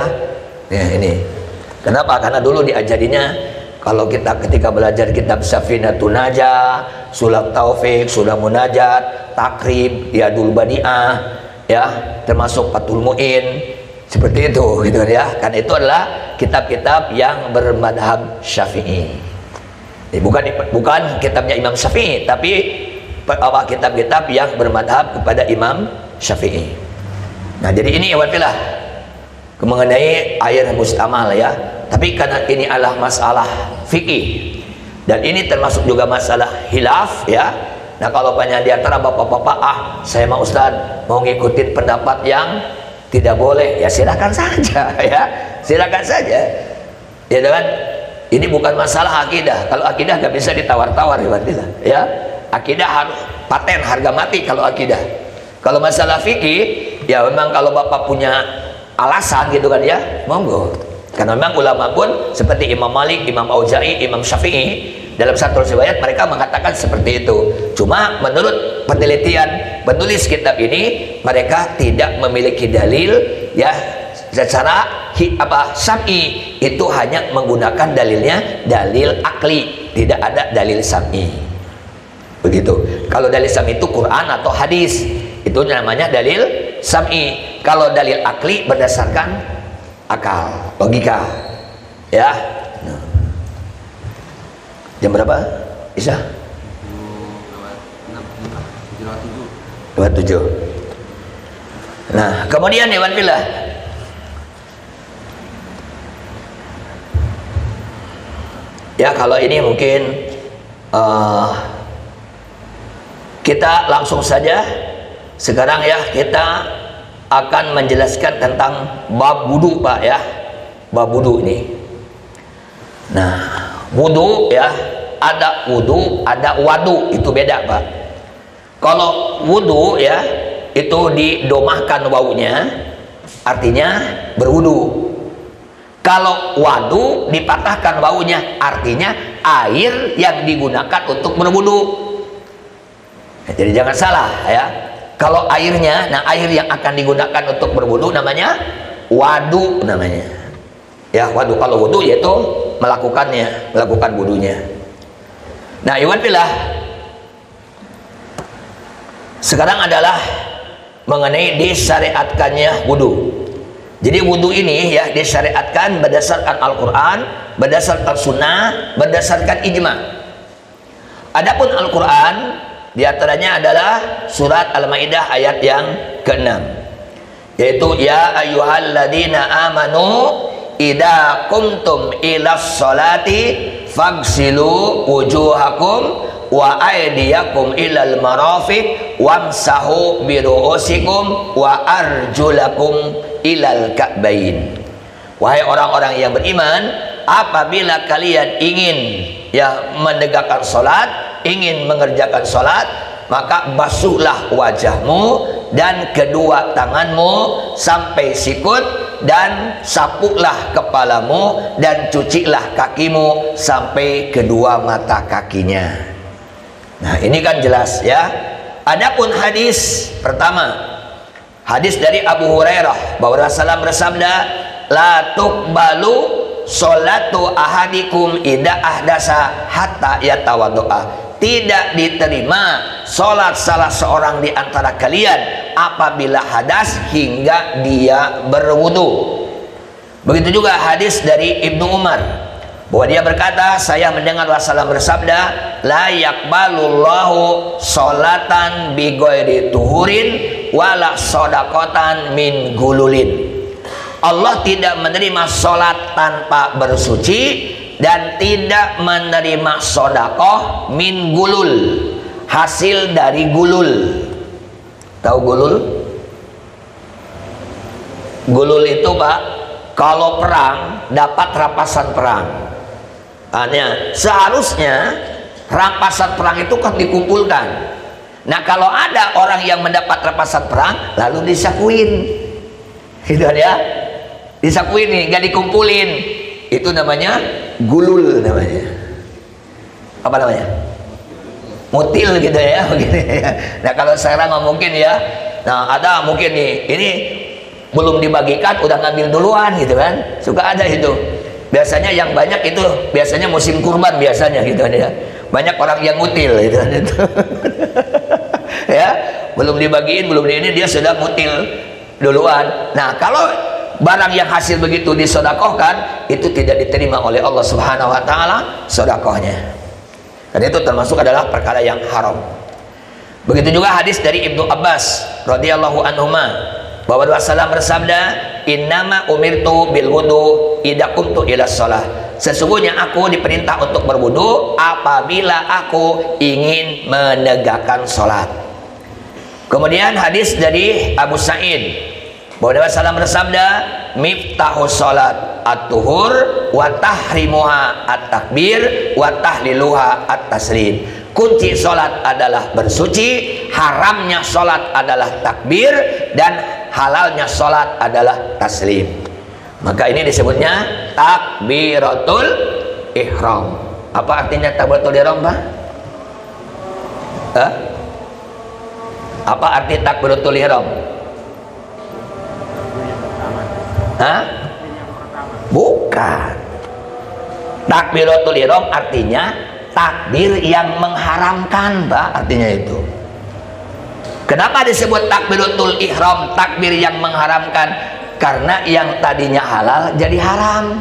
ini kenapa? Karena dulu diajarinya, kalau kita ketika belajar kitab Safinatun Najah, Sulak Taufik, Sudah Munajat, Takrib, Yadul Badi'ah, ya, termasuk Fathul Mu'in, seperti itu, gitu kan, ya. Karena itu adalah kitab-kitab yang bermadhab Syafi'i. Bukan kitabnya Imam Syafi'i, tapi kitab-kitab yang bermadhab kepada Imam Syafi'i. Nah jadi ini wafilah mengenai air mustamal, ya. Tapi karena ini adalah masalah fikih dan ini termasuk juga masalah hilaf, ya, Nah kalau banyak di antara bapak-bapak, saya mau Ustaz mau ngikutin pendapat yang tidak boleh, ya silakan saja ya, silakan saja. Ya kan? Ini bukan masalah akidah. Kalau akidah gak bisa ditawar-tawar ya. Akidah harus paten harga mati kalau akidah. Kalau masalah fikih, ya memang kalau bapak punya alasan gitu kan ya, monggo. Karena memang ulama pun seperti Imam Malik, Imam Auza'i, Imam Syafi'i dalam satu riwayat mereka mengatakan seperti itu. Cuma menurut penelitian penulis kitab ini, mereka tidak memiliki dalil ya secara syar'i, itu hanya menggunakan dalilnya dalil akli, tidak ada dalil syar'i. Begitu. Kalau dalil syar'i itu Quran atau hadis, itu namanya dalil syar'i. Kalau dalil akli berdasarkan akal, logika. Ya. Jam berapa? Isya? 27. Nah, kemudian Iwan Billah, ya kalau ini mungkin kita langsung saja sekarang ya, kita akan menjelaskan tentang bab wudu Pak ya, bab wudu ini. Nah, wudu ya, ada wudu, ada wadu, itu beda Pak. Kalau wudu ya, itu didomahkan wawunya, artinya berwudu. Kalau wadu dipatahkan wawunya, artinya air yang digunakan untuk berwudu. Jadi jangan salah ya. Kalau airnya, nah air yang akan digunakan untuk berwudu namanya wadu namanya. Ya, wadu. Kalau wudu yaitu melakukan wudunya. Nah, Iwan Billah, sekarang adalah mengenai disyariatkannya wudu. Jadi wudu ini ya disyariatkan berdasarkan Al-Quran, berdasarkan Sunnah, berdasarkan ijma. Adapun Al-Quran diantaranya adalah surat Al-Maidah ayat yang ke-6, yaitu ya ayyuhalladzina amanu idza qumtum ilas sholati fagsilu wujuhakum wa aydiyakum ilal marafiq wamsahu biru'usikum wa arjulakum ilal ka'bain. Wahai orang-orang yang beriman, apabila kalian ingin ya menegakkan salat, ingin mengerjakan salat, maka basuhlah wajahmu dan kedua tanganmu sampai sikut, dan sapulah kepalamu dan cucilah kakimu sampai kedua mata kakinya. Nah, ini kan jelas ya. Adapun hadis pertama, hadis dari Abu Hurairah bahwa Rasulullah bersabda, la tuqbalu sholatu ahadikum idza ahdasa hatta yatawaddoa. Tidak diterima sholat salah seorang di antara kalian apabila hadas hingga dia berwudu. Begitu juga hadis dari Ibnu Umar bahwa dia berkata, saya mendengar Rasulullah bersabda, la yakbalullahu sholatan bi ghairi tuhurin wala shadaqatan min gululin. Allah tidak menerima sholat tanpa bersuci dan tidak menerima sodakoh min gulul, hasil dari gulul. Tahu gulul? Gulul itu Pak, kalau perang dapat rampasan perang. Hanya seharusnya rampasan perang itu kan dikumpulkan. Nah, kalau ada orang yang mendapat rampasan perang lalu disakuin, gitu ya, disakuin nih, nggak dikumpulin, itu namanya gulul namanya. Apa namanya? Mutil gitu ya, begini ya. Nah, kalau sekarang nggak mungkin ya. Nah, ada mungkin nih, ini belum dibagikan udah ngambil duluan gitu kan, suka ada itu. Biasanya yang banyak itu biasanya musim kurban biasanya gitu ya, banyak orang yang mutil gitu kan itu. Ya, belum dibagiin, belum ini dia sudah mutil duluan. Nah, kalau barang yang hasil begitu disodakohkan, itu tidak diterima oleh Allah Subhanahu wa Ta'ala sodakohnya, dan itu termasuk adalah perkara yang haram. Begitu juga hadis dari Ibnu Abbas radhiyallahu anhuma bahwa Rasulullah bersabda, innama umirtu bil wudu idza qumtu ila shalah. Sesungguhnya aku diperintah untuk berwudu apabila aku ingin menegakkan sholat. Kemudian hadis dari Abu Sa'id bahwa Nabi SAW bersabda, miftahus sholat at-tuhur wa tahrimuha at-takbir wa tahliluha at-taslim. Kunci sholat adalah bersuci, haramnya sholat adalah takbir, dan halalnya sholat adalah taslim. Maka ini disebutnya takbiratul ihram. Apa artinya takbiratul ihram, Pak? Apa arti takbiratul ihram? Bukan. Takbiratul ihram artinya takbir yang mengharamkan, Pak, artinya itu. Kenapa disebut takbiratul ihram, takbir yang mengharamkan? Karena yang tadinya halal jadi haram.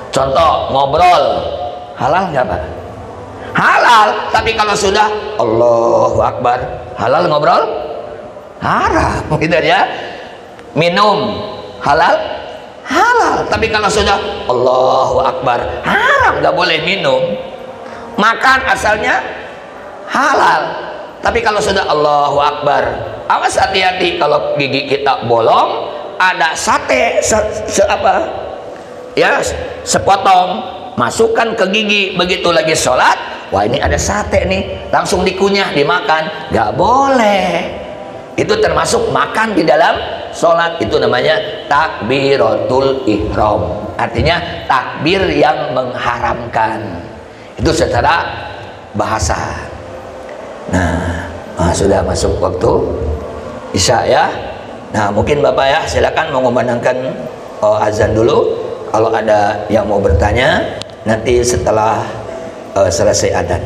Contoh, ngobrol halal nggak, Pak? Halal, tapi kalau sudah Allahu Akbar, halal ngobrol? Haram, gitu ya. Minum halal? Halal, tapi kalau sudah Allahu Akbar, haram, nggak boleh minum. Makan asalnya halal, tapi kalau sudah Allahu Akbar, awas hati-hati kalau gigi kita bolong, ada sate sepotong, masukkan ke gigi, begitu lagi sholat, wah ini ada sate nih, langsung dikunyah, dimakan, nggak boleh. Itu termasuk makan di dalam sholat. Itu namanya takbiratul ihram, artinya takbir yang mengharamkan. Itu secara bahasa. Nah, sudah masuk waktu Isya ya. Nah, mungkin Bapak ya, silakan mengumandangkan azan dulu. Kalau ada yang mau bertanya, nanti setelah selesai adzan.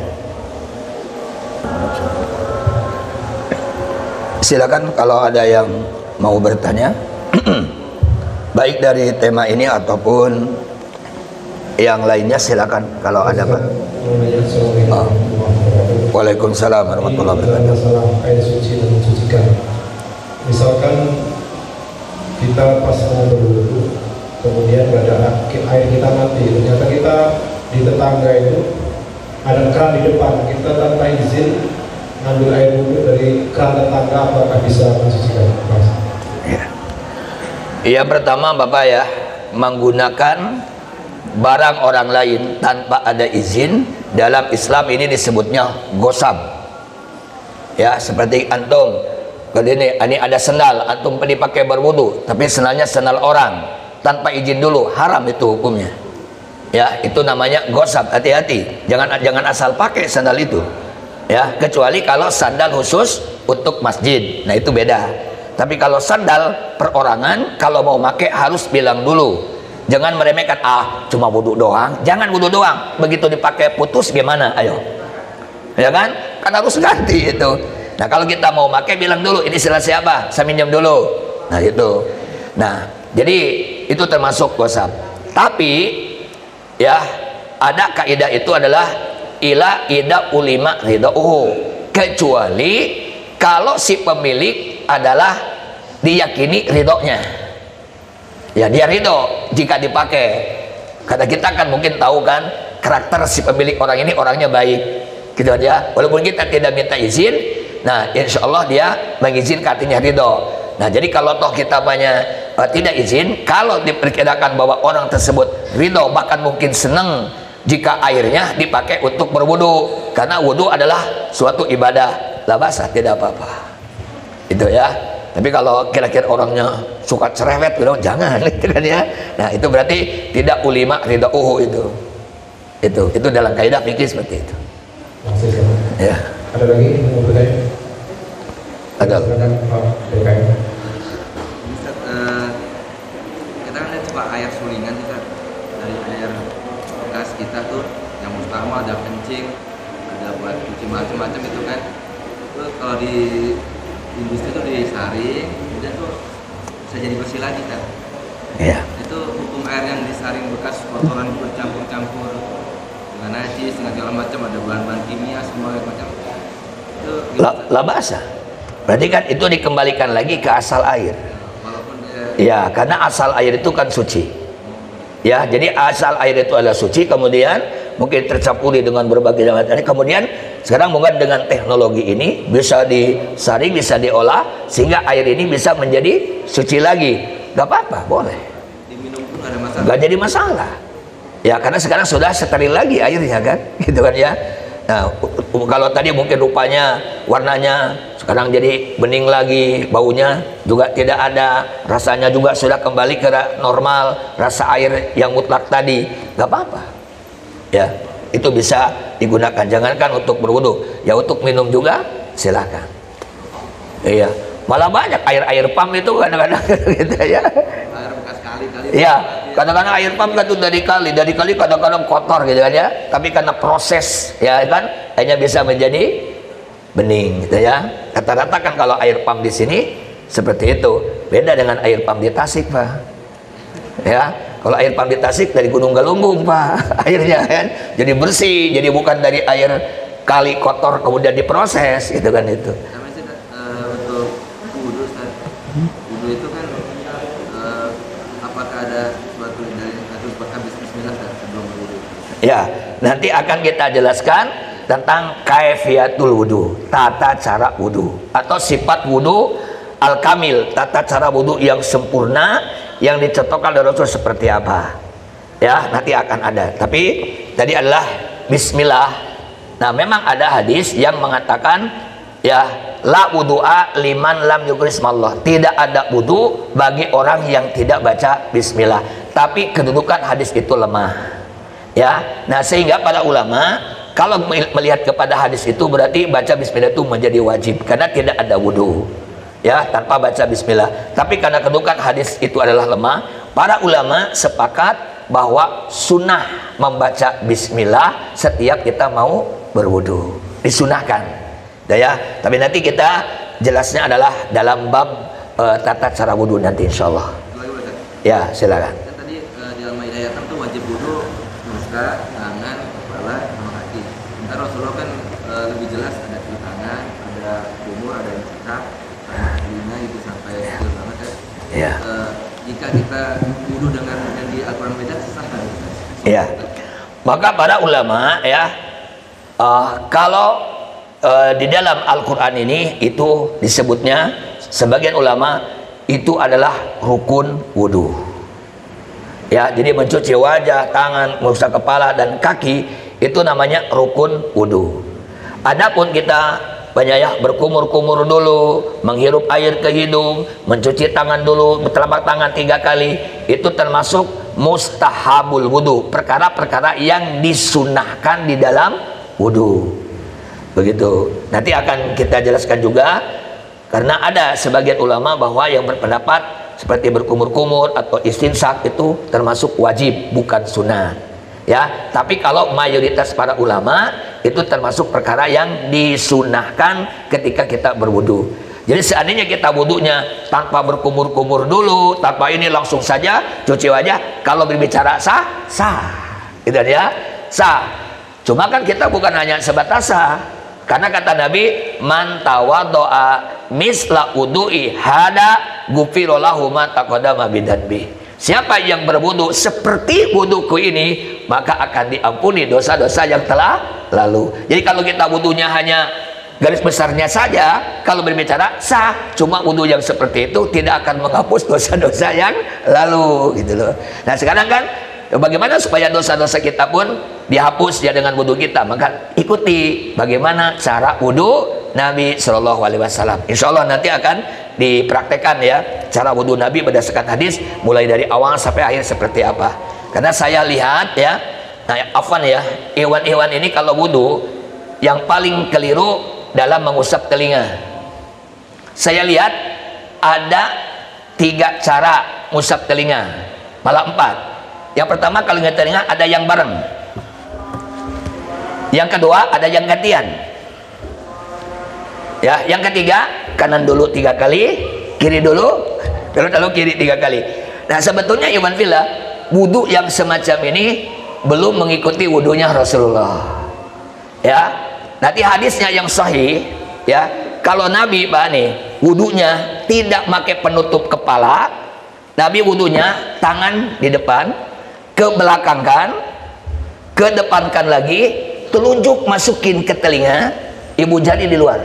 Silakan kalau ada yang mau bertanya, baik dari tema ini ataupun yang lainnya, silakan kalau ada, Pak. Waalaikumsalam warahmatullahi wabarakatuh. Masalah air suci dan mencucikan. Misalkan kita pas mau berwudu, kemudian ada air kita mati, ternyata kita di tetangga itu ada keran di depan, kita tanpa izin ngambil air wudu dari keran tetangga, apakah bisa mencucikan? Ya. Yang pertama, Bapak ya, menggunakan barang orang lain tanpa ada izin dalam Islam ini disebutnya gosab. Ya, seperti antum, kalau ini ada sendal, antum dipakai berwudu, tapi sendalnya sendal orang tanpa izin dulu, haram itu hukumnya. Ya, itu namanya gosab. Hati-hati, jangan asal pakai sandal itu. Ya, kecuali kalau sandal khusus untuk masjid, nah itu beda. Tapi kalau sandal perorangan, kalau mau pakai harus bilang dulu. Jangan meremehkan, cuma wudu doang. Jangan wudu doang, begitu dipakai putus gimana? Ayo, ya kan? Kan harus ganti itu. Nah, kalau kita mau pakai bilang dulu, ini selesai apa? Saya minjem dulu. Nah, itu. Nah, jadi itu termasuk gosab. Tapi ya, ada kaidah itu adalah ila ida ulima ridauhu, kecuali kalau si pemilik adalah diyakini ridhonya. Ya, dia ridho jika dipakai. Karena kita kan mungkin tahu kan karakter si pemilik orang ini, orangnya baik, gitu aja. Walaupun kita tidak minta izin, nah insya Allah dia mengizinkan, artinya ridho. Nah, jadi kalau toh kita banyak tidak izin, kalau diperkirakan bahwa orang tersebut ridho, bahkan mungkin senang jika airnya dipakai untuk berwudu, karena wudu adalah suatu ibadah, la basa, tidak apa-apa. Itu ya. Tapi kalau kira-kira orangnya suka cerewet, jangan, gitu kan ya. Nah, itu berarti tidak ulima ridauhu itu. Itu dalam kaidah fikih seperti itu. Ya. Ada lagi yang mau bertanya? Ada. Kita kan lihat coba air sulingan kita dari air bekas kita tuh yang utama ada kencing, ada buat cuci macam-macam itu kan. Itu kalau di industri itu disaring, kemudian tuh bisa jadi bersih lagi kan? Iya. Itu hukum air yang disaring bekas kotoran bercampur-campur dengan najis, dengan segala macam, ada bahan-bahan kimia semua macam. Itu La basa. Berarti kan itu dikembalikan lagi ke asal air. walaupun Ya, karena asal air itu kan suci. Ya, jadi asal air itu adalah suci, kemudian mungkin tercampuri dengan berbagai macam. Kemudian sekarang mungkin dengan teknologi ini bisa disaring, bisa diolah sehingga air ini bisa menjadi suci lagi. Gak apa-apa, boleh. Diminum pun gak ada masalah. Gak jadi masalah. Ya, karena sekarang sudah steril lagi airnya kan, gitu kan ya. Nah, kalau tadi mungkin rupanya, warnanya sekarang jadi bening lagi, baunya juga tidak ada, rasanya juga sudah kembali ke normal, rasa air yang mutlak tadi, nggak apa-apa. Ya, itu bisa digunakan. Jangankan untuk berwudu, ya untuk minum juga silakan. Iya, malah banyak air pump itu kadang-kadang gitu ya. Air bekas kali-kali. Iya, kadang-kadang air pump kan itu dari kali kadang-kadang kotor gitu kan ya. Tapi karena proses ya kan, hanya bisa menjadi bening gitu ya. Rata-rata kan kalau air pump di sini seperti itu. Beda dengan air pump di Tasik, Pak. Ya, kalau air pump di Tasik dari Gunung Galunggung, Pak. Airnya kan jadi bersih, jadi bukan dari air kali kotor kemudian diproses gitu kan itu. Namanya sih untuk wudu, Ustaz. Wudu itu kan apakah ada suatu dari harus habis bismillah sebelum berwudu? Ya, nanti akan kita jelaskan tentang kaifiatul wudu, tata cara wudu atau sifat wudu al-kamil, tata cara wudu yang sempurna yang dicontohkan oleh Rasul seperti apa. Ya, nanti akan ada. Tapi tadi adalah bismillah. Nah, memang ada hadis yang mengatakan ya, la wudu'a liman lam yuzkrismallah. Tidak ada wudu bagi orang yang tidak baca bismillah. Tapi kedudukan hadis itu lemah. Ya. Nah, sehingga para ulama kalau melihat kepada hadis itu berarti baca bismillah itu menjadi wajib karena tidak ada wudu. Ya, tanpa baca bismillah. Tapi karena kedudukan hadis itu adalah lemah, para ulama sepakat bahwa sunnah membaca bismillah setiap kita mau berwudu. Disunahkan. Ya, tapi nanti kita jelasnya adalah dalam bab tata cara wudu nanti insyaallah. Ya, silakan. Kan tadi di Al-Maidah kan tuh wajib wudu muka, tangan, kepala, sama kaki. Sementara Rasulullah kan lebih jelas ada cuci tangan, ada kumur, ada cekak, sama telinga itu sampai kecil banget kan. Ya. Jika kita wudu dengan yang di Al-Quran beda sah kan? Iya. Maka para ulama ya kalau di dalam Al-Quran ini itu disebutnya sebagian ulama itu adalah rukun wudu. Ya, jadi mencuci wajah, tangan, mengusap kepala dan kaki itu namanya rukun wudu. Adapun kita banyak berkumur-kumur dulu, menghirup air ke hidung, mencuci tangan dulu, bertelapak tangan 3 kali, itu termasuk mustahabul wudu, perkara-perkara yang disunahkan di dalam wudu. Begitu. Nanti akan kita jelaskan juga karena ada sebagian ulama bahwa yang berpendapat seperti berkumur-kumur atau istinsak itu termasuk wajib, bukan sunnah. Ya, tapi kalau mayoritas para ulama itu termasuk perkara yang disunahkan ketika kita berwudu. Jadi seandainya kita wudunya tanpa berkumur-kumur dulu, tanpa ini langsung saja cuci wajah, kalau berbicara sah, sah. Gitu ya, sah. Cuma kan kita bukan hanya sebatas sah. Karena kata Nabi, man tawaddo'a misla wudu'i hada ghufira lahu ma taqaddama bidzanbi. Siapa yang berwudu seperti wuduku ini, maka akan diampuni dosa-dosa yang telah lalu. Jadi kalau kita wudunya hanya garis besarnya saja, kalau berbicara sah, cuma wudu yang seperti itu tidak akan menghapus dosa-dosa yang lalu, gitu loh. Nah, sekarang kan bagaimana supaya dosa-dosa kita pun dihapus ya dengan wudu kita? Maka ikuti bagaimana cara wudu Nabi Shallallahu Alaihi Wasallam. Insya Allah nanti akan dipraktekkan ya cara wudu Nabi berdasarkan hadis mulai dari awal sampai akhir seperti apa. Karena saya lihat ya, nah afwan ya, hewan-hewan ini kalau wudu yang paling keliru dalam mengusap telinga. Saya lihat ada 3 cara ngusap telinga, malah 4. Yang pertama kalau ingat telinga ada yang bareng. Yang kedua ada yang gantian. Ya, yang ketiga kanan dulu 3 kali, kiri dulu, lalu kiri 3 kali. Nah, sebetulnya iman fillah, wudu yang semacam ini belum mengikuti wudunya Rasulullah. Ya, nanti hadisnya yang sahih, ya, kalau Nabi wudunya tidak pakai penutup kepala, Nabi wudunya tangan di depan, kebelakangkan, kedepankan lagi, telunjuk masukin ke telinga, ibu jari di luar.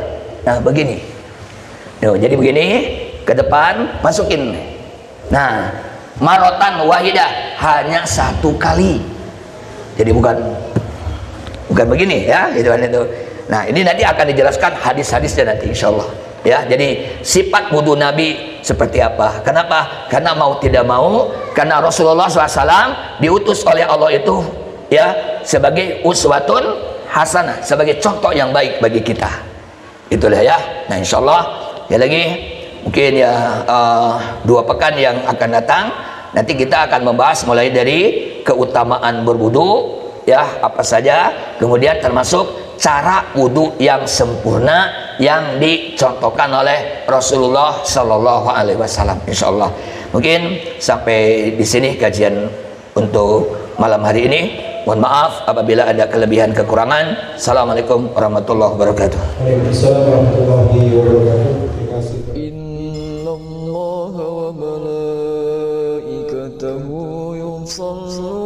Nah begini, jadi begini, ke depan masukin. Nah marotan wahidah, hanya satu kali. Jadi bukan begini ya, gitu kan itu. Nah ini nanti akan dijelaskan hadis-hadisnya nanti insyaallah ya. Jadi sifat wudu Nabi seperti apa? Kenapa? Karena mau tidak mau, karena Rasulullah SAW diutus oleh Allah itu ya sebagai uswatun hasanah, sebagai contoh yang baik bagi kita. Itulah ya. Nah insyaallah ya lagi mungkin ya 2 pekan yang akan datang nanti kita akan membahas mulai dari keutamaan berwudu ya apa saja, kemudian termasuk cara wudhu yang sempurna yang dicontohkan oleh Rasulullah Shallallahu Alaihi Wasallam. Insyaallah mungkin sampai di sini kajian untuk malam hari ini. Mohon maaf apabila ada kelebihan kekurangan. Assalamualaikum warahmatullahi wabarakatuh. Waalaikumsalam warahmatullahi wabarakatuh. Terima kasih. Innallaha wa malaikatahu yusalluna